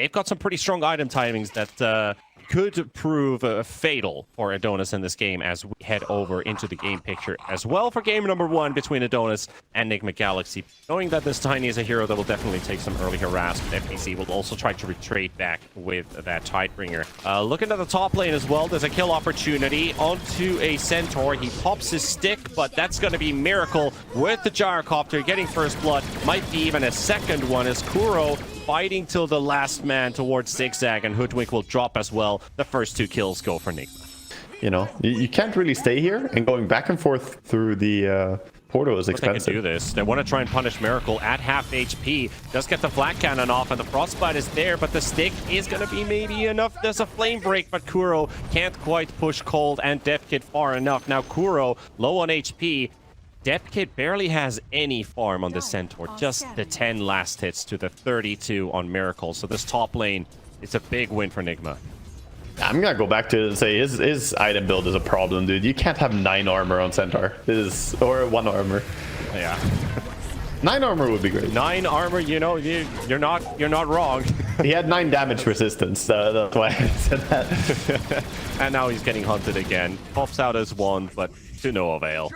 they've got some pretty strong item timings that could prove fatal for Adonis in this game as we head over into the game picture as well for game number 1 between Adonis and Nigma Galaxy. Knowing that this Tiny is a hero that will definitely take some early harassment, FBC will also try to retreat back with that Tidebringer. Looking at the top lane as well, there's a kill opportunity onto a Centaur. He pops his stick, but that's going to be Miracle with the Gyrocopter getting first blood. Might be even a second one as Kuro fighting till the last man towards ZigZag, and Hoodwink will drop as well. The first 2 kills go for Nigma. You know, you can't really stay here, and going back and forth through the portal is expensive. They can do this. They want to try and punish Miracle at half HP. Does get the Flak Cannon off, and the Frostbite is there, but the stick is going to be maybe enough. There's a Flame Break, but Kuro can't quite push Cold and DepKd far enough. Now Kuro low on HP. DepKd barely has any farm on the Centaur, just the 10 last hits to the 32 on Miracle. So this top lane is a big win for Nigma. I'm gonna go back to say his item build is a problem, dude. You can't have 9 armor on Centaur. Or 1 armor. Yeah. 9 armor would be great. 9 armor, you know, you're not wrong. He had 9 damage resistance, that's why I said that. And now he's getting hunted again. Pops out as 1, but to no avail.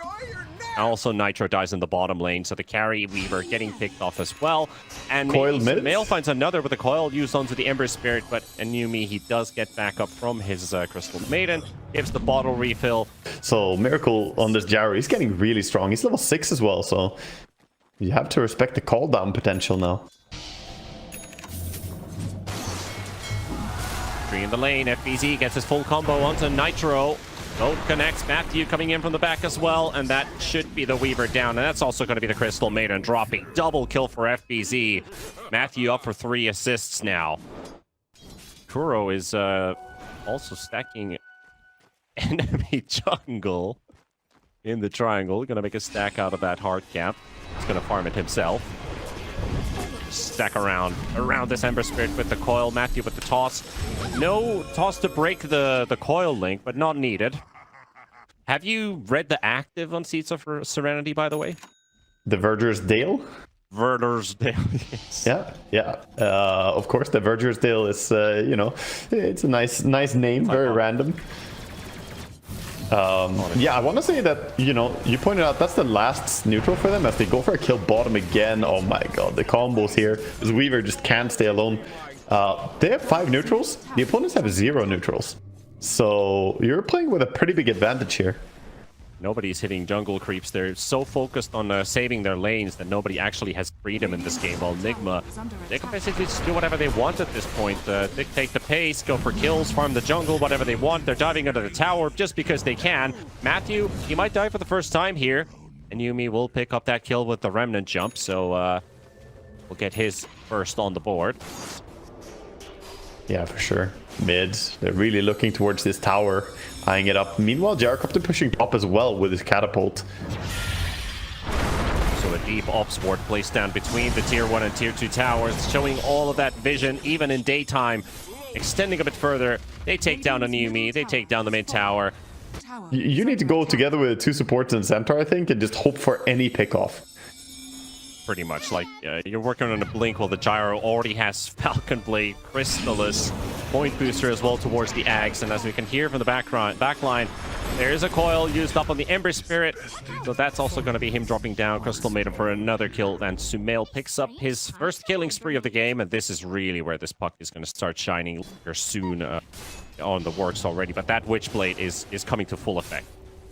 Also, Nitro dies in the bottom lane, so the carry Weaver getting picked off as well. And SumaiL finds another with the coil used onto the Ember Spirit, but aNewMe, he does get back up from his Crystal Maiden, gives the bottle refill. So Miracle on this Gyro, he's getting really strong. He's level 6 as well, so you have to respect the call down potential now. 3 in the lane, FBZ gets his full combo onto Nitro. Both connects. Matthew coming in from the back as well, and that should be the Weaver down, and that's also going to be the Crystal Maiden dropping. Double kill for FBZ. Matthew up for 3 assists now. Kuro is also stacking enemy jungle in the triangle. Going to make a stack out of that hard cap. He's going to farm it himself. Stack around this Ember Spirit with the coil. Matthew with the toss. No toss to break the coil link, but not needed. Have you read the active on Seeds of Serenity, by the way? The Verger's Dale? Verger's Dale, yes. Yeah. Of course, the Verger's Dale is, you know, it's a nice name, very random. Yeah, I want to say that, you know, you pointed out that's the last neutral for them as they go for a kill bottom again. Oh my god, the combos here. This Weaver just can't stay alone. They have 5 neutrals. The opponents have 0 neutrals. So you're playing with a pretty big advantage here. Nobody's hitting jungle creeps. They're so focused on saving their lanes that nobody actually has freedom in this game. While Nigma, they can basically just do whatever they want at this point. Dictate the pace, go for kills, farm the jungle, whatever they want. They're diving under the tower just because they can. Matthew, he might die for the first time here. And aNewMe will pick up that kill with the Remnant jump. So we'll get his first on the board. Yeah, for sure. Mids, they're really looking towards this tower, eyeing it up. Meanwhile, Gyrocopter pushing top as well with his catapult. So a deep ops ward placed down between the tier 1 and tier 2 towers, showing all of that vision, even in daytime. Extending a bit further, they take down aNewMe, they take down the mid tower. You need to go together with 2 supports and Centaur, I think, and just hope for any pickoff. Pretty much, like, you're working on a blink while the Gyro already has Falcon Blade, Crystallis, Point Booster as well towards the Ags, and as we can hear from the backline, there is a coil used up on the Ember Spirit, so that's also going to be him dropping down Crystal Maiden for another kill, and SumaiL picks up his first killing spree of the game, and this is really where this puck is going to start shining soon on the works already, but that Witchblade is coming to full effect.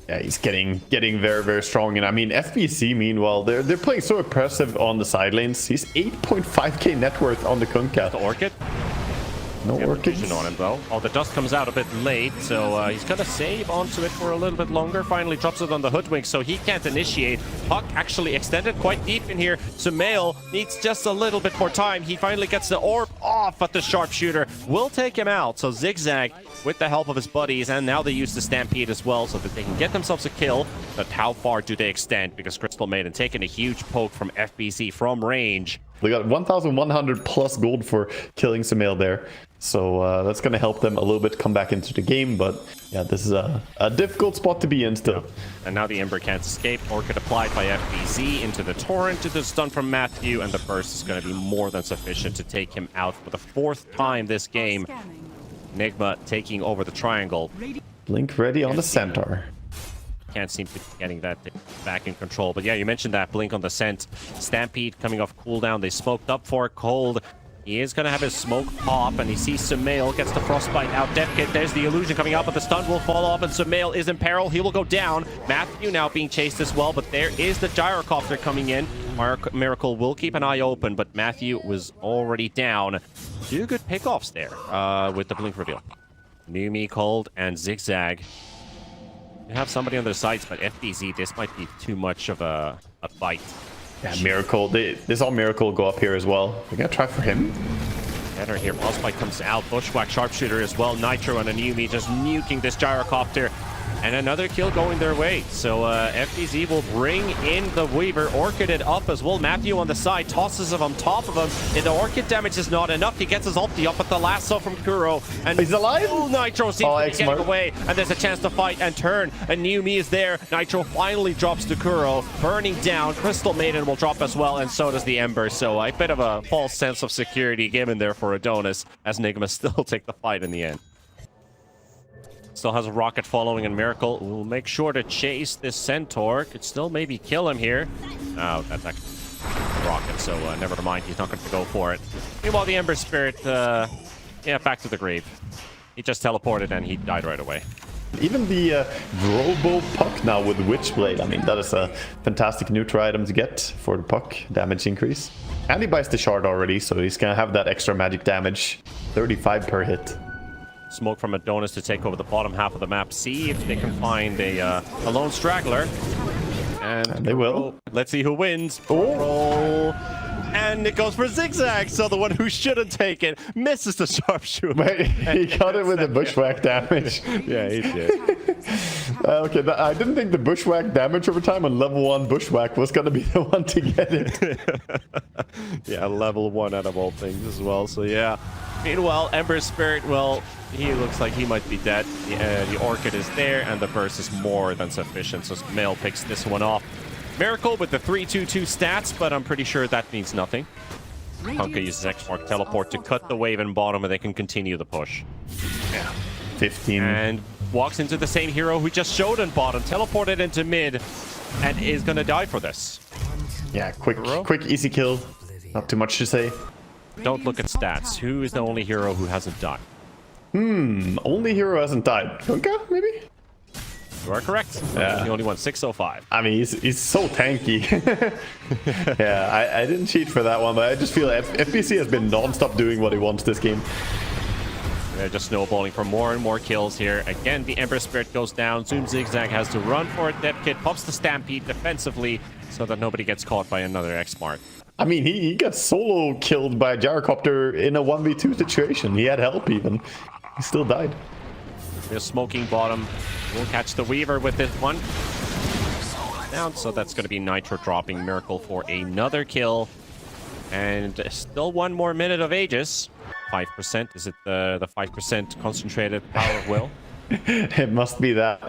Yeah, he's getting very, very strong. And I mean, FBC, meanwhile, they're playing so impressive on the side lanes. He's 8.5k net worth on the Kunkka. The Orchid? No Orchid on him, though. Oh, the dust comes out a bit late, so he's going to save onto it for a little bit longer. Finally drops it on the Hoodwink, so he can't initiate. Puck actually extended quite deep in here. SumaiL needs just a little bit more time. He finally gets the orb off, but the Sharpshooter will take him out. So ZigZag, with the help of his buddies, and now they use the Stampede as well so that they can get themselves a kill. But how far do they extend? Because Crystal Maiden taking a huge poke from FBC from range. They got 1,100 plus gold for killing SumaiL there. So that's going to help them a little bit come back into the game. But yeah, this is a difficult spot to be in still. Yeah. And now the Ember can't escape. Orchid applied by FBZ into the Torrent to the stun from Matthew. And the burst is going to be more than sufficient to take him out for the 4th time this game. Nigma taking over the triangle. Blink ready on the Centaur. Can't seem to be getting that back in control. But yeah, you mentioned that blink on the scent. Stampede coming off cooldown. They smoked up for it cold. He is going to have his smoke pop, and he sees SumaiL, gets the frostbite out. DepKd, there's the illusion coming out, but the stun will fall off, and SumaiL is in peril. He will go down. Matthew now being chased as well, but there is the gyrocopter coming in. Miracle will keep an eye open, but Matthew was already down. 2 good pickoffs there with the blink reveal. aNewMe, Cold, and ZigZag. You have somebody on their sides, but FBZ, this might be too much of a fight. Yeah, Miracle. They saw Miracle go up here as well. We're going to try for him. Getter here. Pulsebite comes out. Bushwhack Sharpshooter as well. Nitro and aNewMe just nuking this gyrocopter. And another kill going their way. So FBZ will bring in the Weaver. Orchid it up as well. Matthew on the side tosses him on top of him. And the Orchid damage is not enough. He gets his ulti up, but the lasso from Kuro. And he's alive? Nitro seems to be getting away. And there's a chance to fight and turn. aNewMe is there. Nitro finally drops to Kuro. Burning down. Crystal Maiden will drop as well. And so does the Ember. So a bit of a false sense of security given there for Adonis. As Nigma still take the fight in the end. Still has a rocket following, and Miracle will make sure to chase this Centaur. Could still maybe kill him here. Oh, that's actually a rocket, so never mind. He's not going to go for it. Meanwhile, the Ember Spirit, yeah, back to the grave. He just teleported and he died right away. Even the Robo Puck now with Witchblade. I mean, that is a fantastic neutral item to get for the Puck damage increase. And he buys the shard already, so he's going to have that extra magic damage. 35 per hit. Smoke from Adonis to take over the bottom half of the map. See if they can find a lone straggler. And they will. Let's see who wins. Oh. Roll. And it goes for ZigZag. So the one who shouldn't take it misses the sharpshooter. Wait, he got it with the bushwhack damage. Yeah, he did. Okay, I didn't think the bushwhack damage over time on level 1 bushwhack was going to be the one to get it. Yeah, level 1 out of all things as well. So yeah. Meanwhile, Ember Spirit, well, he looks like he might be dead. The Orchid is there, and the burst is more than sufficient. So SumaiL picks this one off. Miracle with the 3-2-2 stats, but I'm pretty sure that means nothing. Punka uses X-Mark Teleport to cut the wave in bottom, and they can continue the push. Yeah. 15. And walks into the same hero who just showed in bottom, teleported into mid, and is going to die for this. Yeah, quick, easy kill. Not too much to say. Don't look at stats. Who is the only hero who hasn't died? Only hero hasn't died. KuroKy, maybe? You are correct. Yeah. The only one, 605. I mean, he's so tanky. Yeah, I didn't cheat for that one, but I just feel FBC has been non-stop doing what he wants this game. They're just snowballing for more and more kills here. Again, the Ember Spirit goes down. Zoom-ZigZag has to run for it. DepKd pops the Stampede defensively so that nobody gets caught by another X-Mark. I mean, he got solo killed by a gyrocopter in a 1v2 situation. He had help even. He still died. They're smoking bottom. We'll catch the Weaver with this one. Down, so that's going to be Nitro dropping Miracle for another kill. And still 1 more minute of Aegis. 5%. Is it the 5% concentrated power of will? It must be that.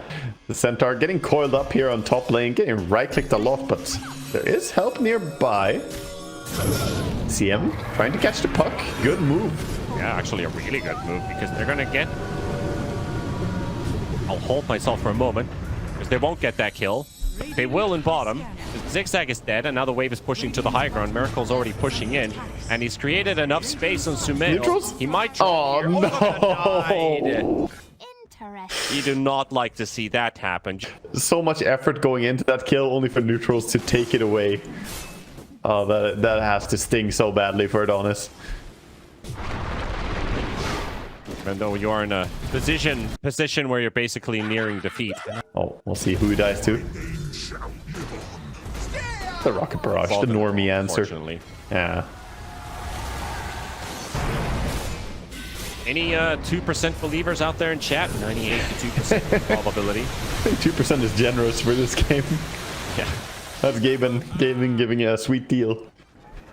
The Centaur getting coiled up here on top lane, getting right-clicked a lot, but there is help nearby. CM trying to catch the puck. Good move. Yeah, actually a really good move, because they're going to get... I'll hold myself for a moment, because they won't get that kill. They will in bottom. ZigZag is dead, and now the wave is pushing to the high ground. Miracle's already pushing in, and he's created enough space on SumaiL. Neutrals? He might... Oh, no! You do not like to see that happen. So much effort going into that kill, only for neutrals to take it away. Oh, that has to sting so badly for Adonis. Even though you're in a position where you're basically nearing defeat. Oh, we'll see who he dies to. The rocket barrage, the normie answer. Yeah. Any 2% believers out there in chat? 98 to 2% probability. I think 2% is generous for this game. Yeah. That's gaming giving you a sweet deal.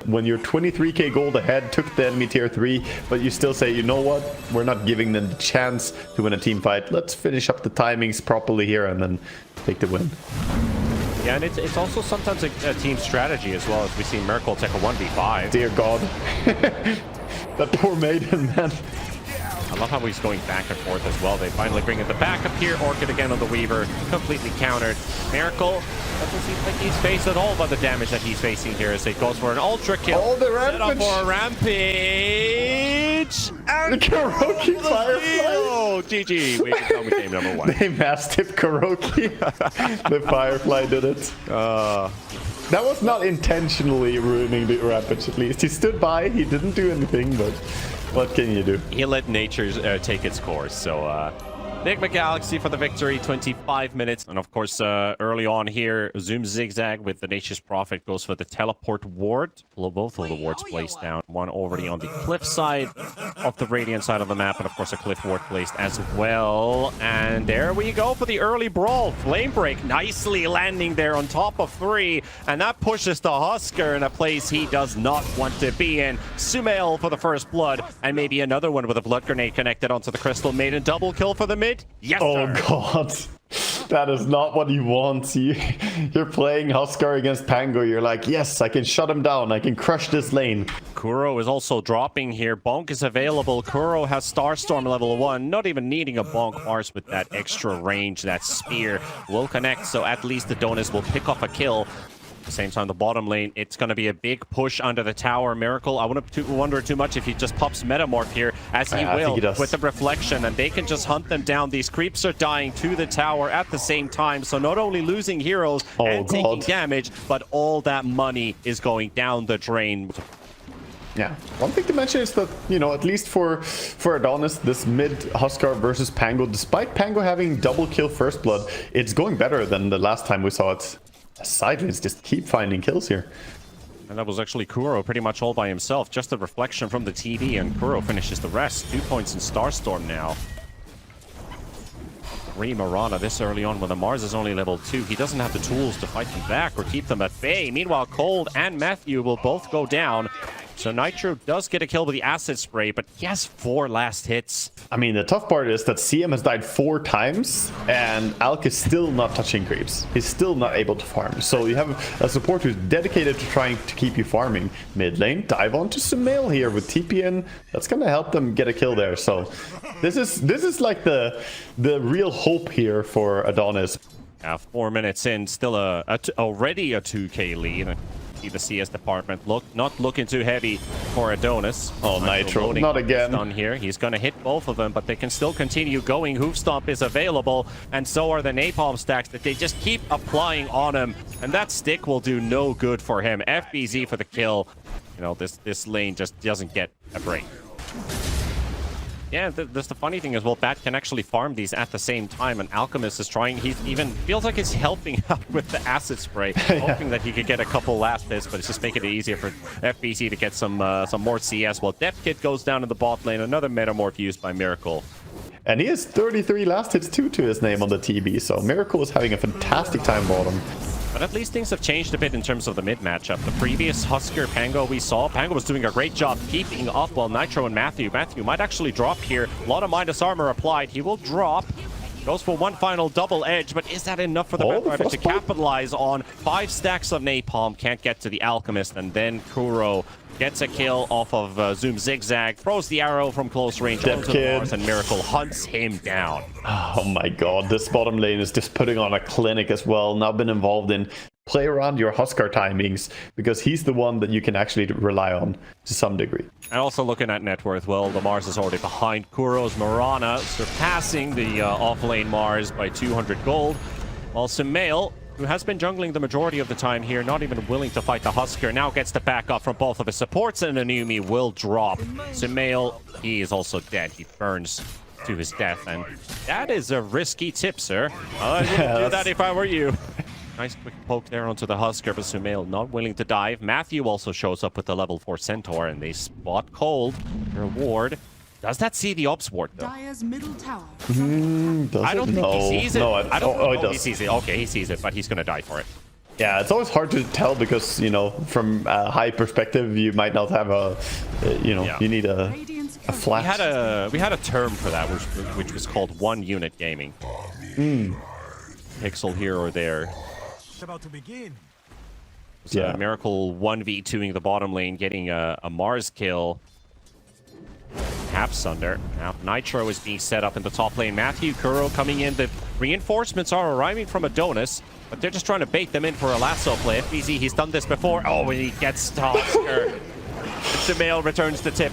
when you're 23k gold ahead, took the enemy tier 3, but you still say, you know what, we're not giving them the chance to win a team fight. Let's finish up the timings properly here and then take the win. Yeah, and it's also sometimes a team strategy as well, as we see Miracle take a 1v5. Dear God. That poor maiden, man. I love how he's going back and forth as well. They finally bring in the backup here. Orchid again on the Weaver, completely countered. Miracle doesn't seem like he's faced at all by the damage that he's facing here as he goes for an ultra kill. Oh, the set up rampage! for a rampage! And The KuroKy Firefly! Oh, GG. We become game number 1. They mass-tipped KuroKy. The Firefly did it. That was not intentionally ruining the rampage, at least. He stood by, he didn't do anything, but what can you do? He let nature take its course. So, Nigma Galaxy for the victory, 25 minutes. And of course, early on here, Zoom-ZigZag with the Nature's Prophet goes for the teleport ward. Both of the wards placed down. One already on the cliff side of the Radiant side of the map. And of course, a cliff ward placed as well. And there we go for the early brawl. Flame Break nicely landing there on top of 3. And that pushes the Husker in a place he does not want to be in. SumaiL for the first blood. And maybe another one with a blood grenade connected onto the Crystal Maiden. Double kill for the mid. Yes, oh sir. God, that is not what you want. You're playing Huskar against Pango. You're like, yes, I can shut him down. I can crush this lane. Kuro is also dropping here. Bonk is available. Kuro has Starstorm level 1. Not even needing a Bonk Mars with that extra range. That spear will connect. So at least Adonis will pick off a kill. At the same time, the bottom lane, it's going to be a big push under the tower. Miracle, I wouldn't wonder too much if he just pops Metamorph here, as he will, with the reflection, and they can just hunt them down. These creeps are dying to the tower at the same time, so not only losing heroes and taking damage, but all that money is going down the drain. Yeah, one thing to mention is that, you know, at least for Adonis, this mid Huskar versus Pango, despite Pango having double kill first blood, it's going better than the last time we saw it. Sidelines just keep finding kills here. And that was actually Kuro pretty much all by himself. Just a reflection from the TV, and Kuro finishes the rest. 2 points in Starstorm now. 3 Mirana this early on when the Mars is only level 2. He doesn't have the tools to fight them back or keep them at bay. Meanwhile, Cold and Matthew will both go down. So Nitro does get a kill with the acid spray, but he has 4 last hits. I mean, the tough part is that CM has died 4 times, and Alk is still not touching creeps. He's still not able to farm. So you have a support who's dedicated to trying to keep you farming. Mid lane, dive onto SumaiL here with TP in. That's gonna help them get a kill there. So this is like the real hope here for Adonis. 4 minutes in, still already a 2k lead. The CS department not looking too heavy for Adonis. Oh, Nitro, not again. Done here. He's going to hit both of them, but they can still continue going. Hoofstomp is available, and so are the napalm stacks that they just keep applying on him. And that stick will do no good for him. FBZ for the kill. You know, this lane just doesn't get a break. Yeah, that's the funny thing is, well, Bat can actually farm these at the same time, and Alchemist is trying. He even feels like he's helping out with the acid spray, hoping that he could get a couple last hits, but it's just making it easier for FBC to get some more CS. Well, DepKd goes down in the bot lane, another Metamorph used by Miracle. And he has 33 last hits too to his name on the TB, so Miracle is having a fantastic time bottom. But at least things have changed a bit in terms of the mid matchup. The previous Husker Pango we saw, Pango was doing a great job keeping up while Nitro and Matthew might actually drop here. A lot of minus armor applied. He will drop. Goes for one final double edge, but is that enough for the Batrider to capitalize on? 5 stacks of napalm, can't get to the Alchemist, and then Kuro gets a kill off of Zoom-ZigZag, throws the arrow from close range onto the Mars, and Miracle hunts him down. Oh my god, this bottom lane is just putting on a clinic as well. Now been involved in play around your Huskar timings, because he's the one that you can actually rely on to some degree. And also looking at net worth, well, the Mars is already behind Kuro's Mirana, surpassing the off-lane Mars by 200 gold, while SumaiL, who has been jungling the majority of the time here, not even willing to fight the Husker, now gets the backup from both of his supports, and aNewMe will drop. SumaiL, he is also dead. He burns to his death, and that is a risky tip, sir. I wouldn't do that if I were you. Nice quick poke there onto the Husker, but SumaiL not willing to dive. Matthew also shows up with the level 4 Centaur, and they spot Cold. Reward. Does that see the Ops ward, though? Middle tower. I don't think he sees it. No, I don't know he does. he sees it. Okay, he sees it, but he's going to die for it. Yeah, it's always hard to tell because, you know, from a high perspective, you might not have a, you know, you need a flash. We had a term for that, which was called one-unit gaming. Pixel here or there. It's about to begin. So Miracle 1v2ing the bottom lane, getting a Mars kill. Half Sunder. Now Nitro is being set up in the top lane. Matthew, Kuro coming in. The reinforcements are arriving from Adonis, but they're just trying to bait them in for a lasso play. FBZ, he's done this before. Oh, and he gets tossed. SumaiL returns the tip.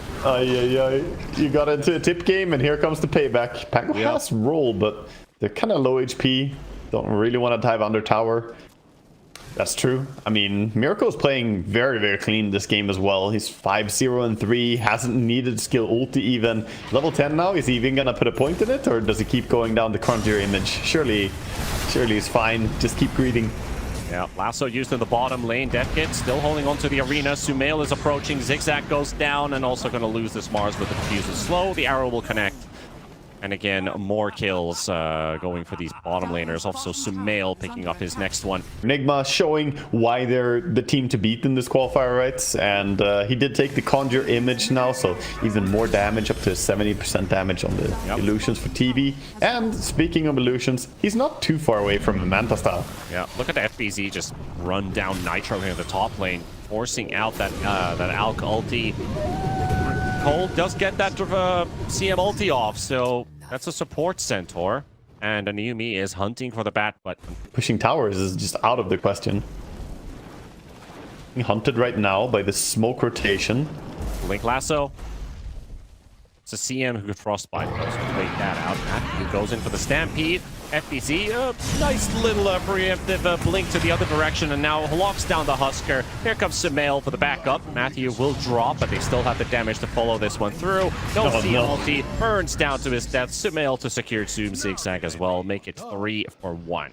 You got into a tip game, and here comes the payback. Pango has roll, but they're kind of low HP. Don't really want to dive under tower. That's true. I mean, Miracle is playing very, very clean this game as well. He's 5-0-3, hasn't needed skill ulti even. Level 10 now, is he even gonna put a point in it, or does he keep going down the Conjure image? Surely he's fine. Just keep greeting. Yeah, lasso used in the bottom lane. DepKd still holding on to the arena. SumaiL is approaching. ZigZag goes down, and also going to lose this Mars with the defuse is slow. The arrow will connect. And again, more kills going for these bottom laners. Also, SumaiL picking up his next one. Nigma showing why they're the team to beat in this qualifier, right? And he did take the Conjure image now, so even more damage, up to 70% damage on the illusions for TV. And speaking of illusions, he's not too far away from the Manta style. Yeah, look at the FBZ just run down Nitro here in the top lane, forcing out that Alk ulti. Cole does get that CM ulti off, so that's a support centaur. And aNewMe is hunting for the bat button. Pushing towers is just out of the question. Being hunted right now by the smoke rotation. Blink lasso. It's a CM who could frostbite. So wait that out. Matthew goes in for the stampede. FBZ, nice little preemptive blink to the other direction, and now locks down the Husker. Here comes SumaiL for the backup. Matthew will drop, but they still have the damage to follow this one through. No multi, burns down to his death. SumaiL to secure Zoom-ZigZag as well. Make it 3-for-1.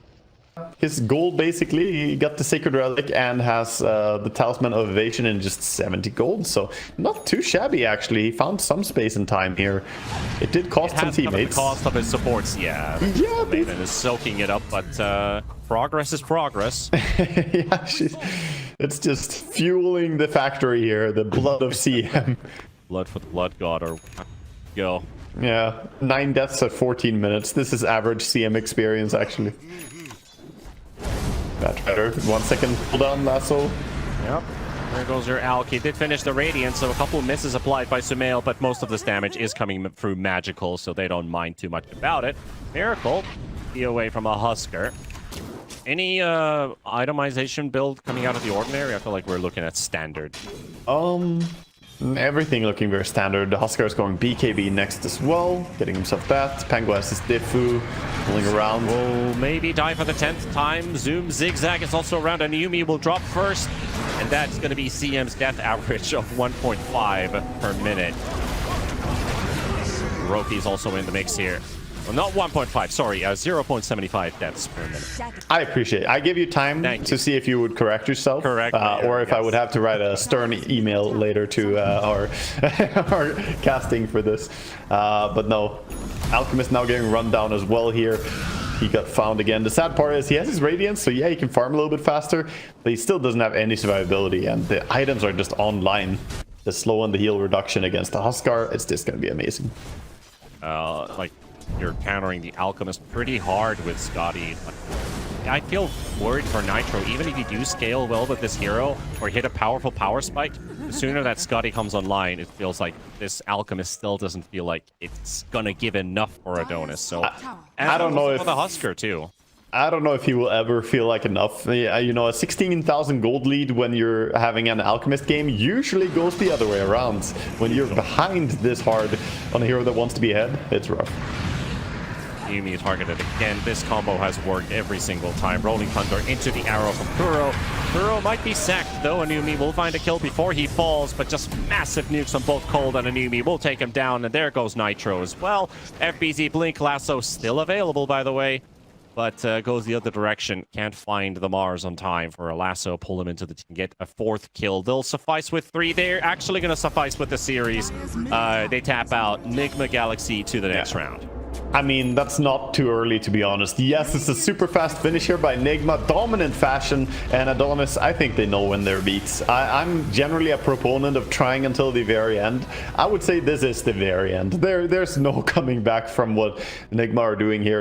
His goal, basically, he got the Sacred Relic and has the Talisman of Evasion in just 70 gold, so not too shabby, actually. He found some space and time here. It did cost some teammates. The cost of his supports, yeah. Maiden is soaking it up, but progress is progress. It's just fueling the factory here, the blood of CM. Blood for the blood god, or go. Yeah, 9 deaths at 14 minutes. This is average CM experience, actually. That's better. 1 second cooldown lasso. Yep. There goes your Alk. He did finish the Radiant, so a couple of misses applied by SumaiL, but most of this damage is coming through magical, so they don't mind too much about it. Miracle, be away from a Husker. Any itemization build coming out of the ordinary? I feel like we're looking at standard. Everything looking very standard. The Husker is going BKB next as well, getting himself that. Pango has his Diffu, pulling around. Will maybe die for the 10th time. Zoom-ZigZag is also around. aNewMe will drop first, and that's going to be CM's death average of 1.5 per minute. KuroKy is also in the mix here. Well, not 1.5, sorry, 0.75 deaths per minute. I appreciate it. I give you time to see if you would correct yourself. Correct. Or if I would have to write a stern email later to our casting for this. But no, Alchemist now getting run down as well here. He got found again. The sad part is he has his Radiance, so yeah, he can farm a little bit faster, but he still doesn't have any survivability, and the items are just online. The slow and the heal reduction against the Huskar, it's just going to be amazing. Like, you're countering the Alchemist pretty hard with Scotty. I feel worried for Nitro. Even if you do scale well with this hero or hit a powerful power spike, the sooner that Scotty comes online, it feels like this Alchemist still doesn't feel like it's gonna give enough for Adonis. So I don't know if the Husker too. I don't know if he will ever feel like enough. You know, a 16,000 gold lead when you're having an Alchemist game usually goes the other way around. When you're behind this hard on a hero that wants to be ahead, it's rough. aNewMe targeted again. This combo has worked every single time. Rolling Thunder into the arrow from Kuro. Kuro might be sacked, though. aNewMe will find a kill before he falls, but just massive nukes on both Cold and aNewMe will take him down, and there goes Nitro as well. FBZ Blink Lasso still available, by the way, but goes the other direction. Can't find the Mars on time for a Lasso. Pull him into the team, get a 4th kill. They'll suffice with 3. They're actually going to suffice with the series. They tap out Nigma Galaxy to the next round. I mean, that's not too early, to be honest. Yes, it's a super fast finish here by Nigma, dominant fashion, and Adonis, I think they know when they're beats. I'm generally a proponent of trying until the very end. I would say this is the very end. There's no coming back from what Nigma are doing here.